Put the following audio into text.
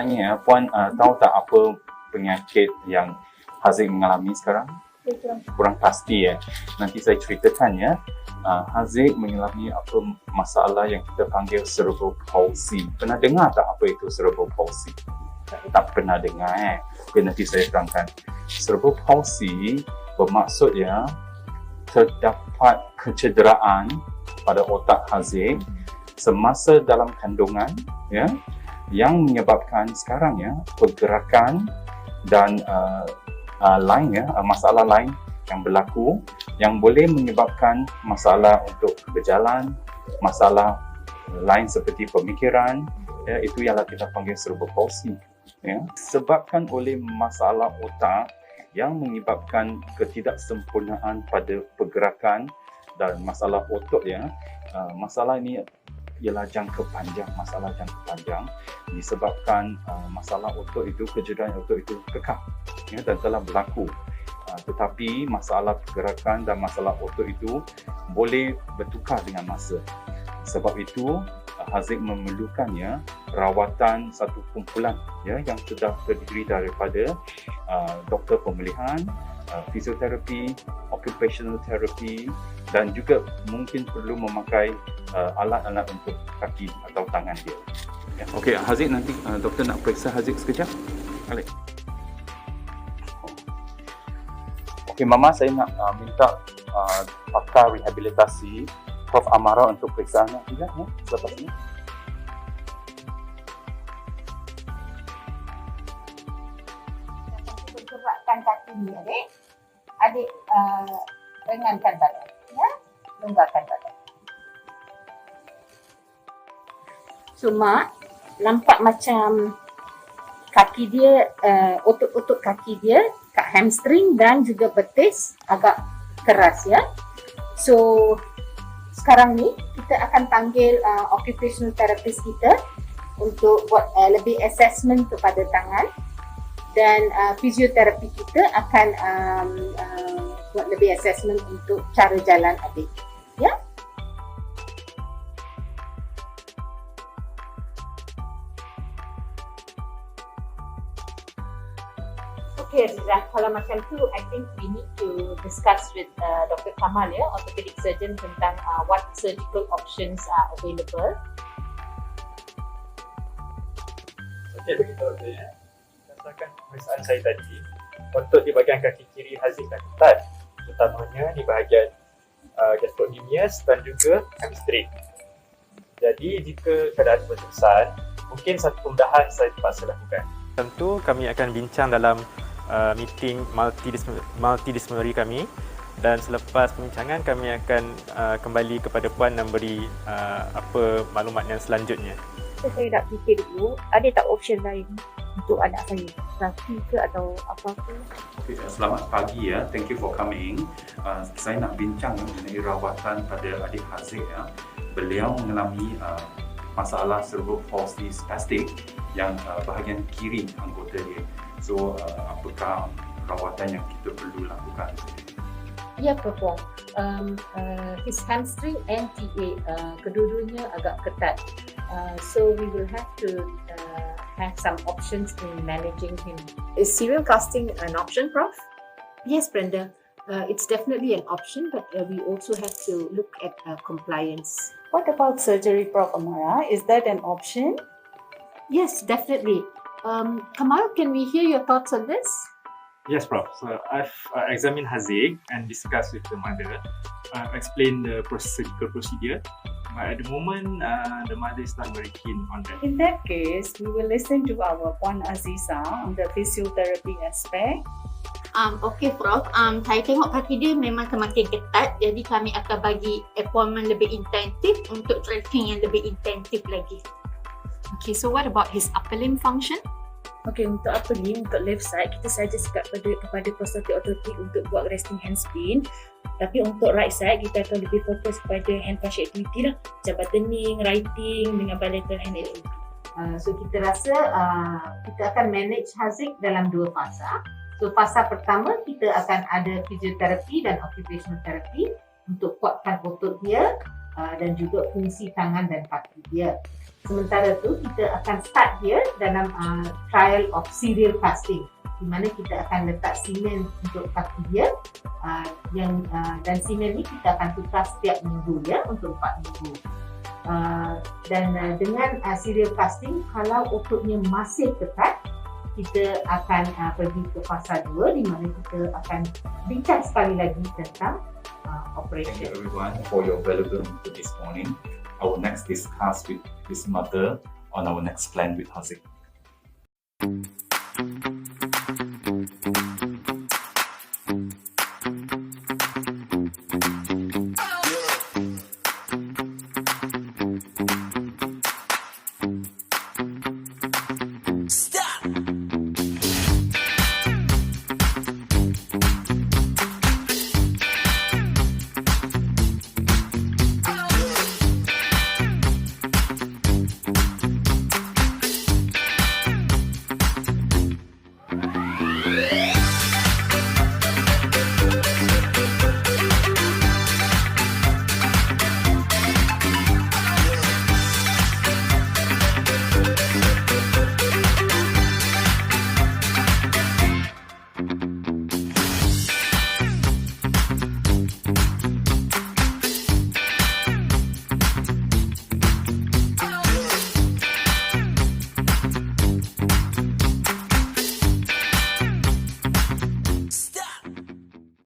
Tanya, Puan tahu tak apa penyakit yang Haziq mengalami sekarang? Kurang pasti ya. Nanti saya ceritakan ya. Haziq mengalami apa masalah yang kita panggil cerebral palsy. Pernah dengar tak apa itu cerebral palsy? Tak pernah dengar Okay, nanti saya terangkan. Cerebral palsy bermaksud ya terdapat kecederaan pada otak Haziq semasa dalam kandungan ya, yang menyebabkan sekarang ya pergerakan dan lain ya, masalah lain yang berlaku yang boleh menyebabkan masalah untuk berjalan, masalah lain seperti pemikiran ya, itu ialah kita panggil cerebral palsy ya, sebabkan oleh masalah otak yang menyebabkan ketidaksempurnaan pada pergerakan dan masalah otot ya. Masalah ini ialah jangka panjang, masalah jangka panjang disebabkan masalah otot itu, kecederaan otot itu kekal ya, dan telah berlaku. Tetapi masalah pergerakan dan masalah otot itu boleh bertukar dengan masa. Sebab itu Haziq memerlukan ya rawatan satu kumpulan ya yang sudah terdiri daripada doktor pemulihan, fisioterapi, occupational therapy dan juga mungkin perlu memakai alat-alat untuk kaki atau tangan dia. Ya. Okey, Haziq, nanti doktor nak periksa Haziq sekejap. Balik. Okey, Mama, saya nak minta pakar rehabilitasi Prof. Amara untuk periksaannya juga ya, selepas ini. Bergerakkan kaki ni, adik. Adik ringankan badan, ya. Longgarkan badan. So, Mak, nampak macam kaki dia, otot-otot kaki dia kat hamstring dan juga betis agak keras ya. So, sekarang ni kita akan panggil occupational therapist kita untuk buat lebih assessment kepada tangan, dan fisioterapi kita akan buat lebih assessment untuk cara jalan adik. Ya? Okay, Azizah, kalau macam tu, I think we need to discuss with Dr. Kamal, ya, orthopedic surgeon, tentang what surgical options are available. Okey, begitu ya. Berdasarkan pemeriksaan saya tadi, otot di bahagian kaki kiri Haziq dah ketat, terutamanya di bahagian gastrocnemius dan juga hamstring. Jadi, jika keadaan berterusan, mungkin satu pembedahan saya terpaksa lakukan. Tentu kami akan bincang dalam meeting multidisciplinary kami, dan selepas perbincangan kami akan kembali kepada Puan dan beri apa maklumat yang selanjutnya. Saya nak fikir dulu, ada tak option lain untuk anak saya? Terapi ke atau apa-apa? Okay, selamat pagi ya. Thank you for coming. Saya nak bincang mengenai rawatan pada adik Haziq ya. Beliau mengalami masalah cerebral palsy spastic yang bahagian kiri anggota dia. So, apakah rawatan yang kita perlu lakukan? Ya, Prof. His hamstring and TA, kedua-duanya agak ketat. So we will have to have some options in managing him. Is serial casting an option, Prof? Yes, Brenda. It's definitely an option, but we also have to look at compliance. What about surgery, Prof. Amara? Is that an option? Yes, definitely. Kamal, can we hear your thoughts on this? Yes, Prof. So I've examined Haziq and discussed with the mother. I've explained the surgical procedure. But at the moment, the mother is not very keen on that. In that case, we will listen to our Puan Aziza on the physiotherapy aspect. Okay, Prof. Saya tengok kaki dia memang semakin ketat, jadi kami akan bagi appointment lebih intensif untuk stretching yang lebih intensif lagi. Okay, so what about his upper limb function? Okay, untuk apa ni? Untuk left side, kita saja sekat kepada prostati orthotic untuk buat resting hand spin. Tapi untuk right side, kita akan lebih fokus kepada hand function activity lah. Macam buttoning, writing dengan bilateral hand activity. So kita rasa kita akan manage Haziq dalam dua fasa. So fasa pertama, kita akan ada fisioterapi dan occupational therapy untuk kuatkan otot dia dan juga fungsi tangan dan kaki dia. Sementara tu kita akan start dia dalam trial of serial fasting, di mana kita akan letak semen untuk kaki dia dan semen ni kita akan tukar setiap minggu ya untuk 4 minggu. Dengan serial fasting, kalau ototnya masih ketat, kita akan pergi ke fasa 2 di mana kita akan bincang sekali lagi tentang Thank operation. you everyone for your valuable input this morning. I will next discuss with his mother on our next plan with Haziq.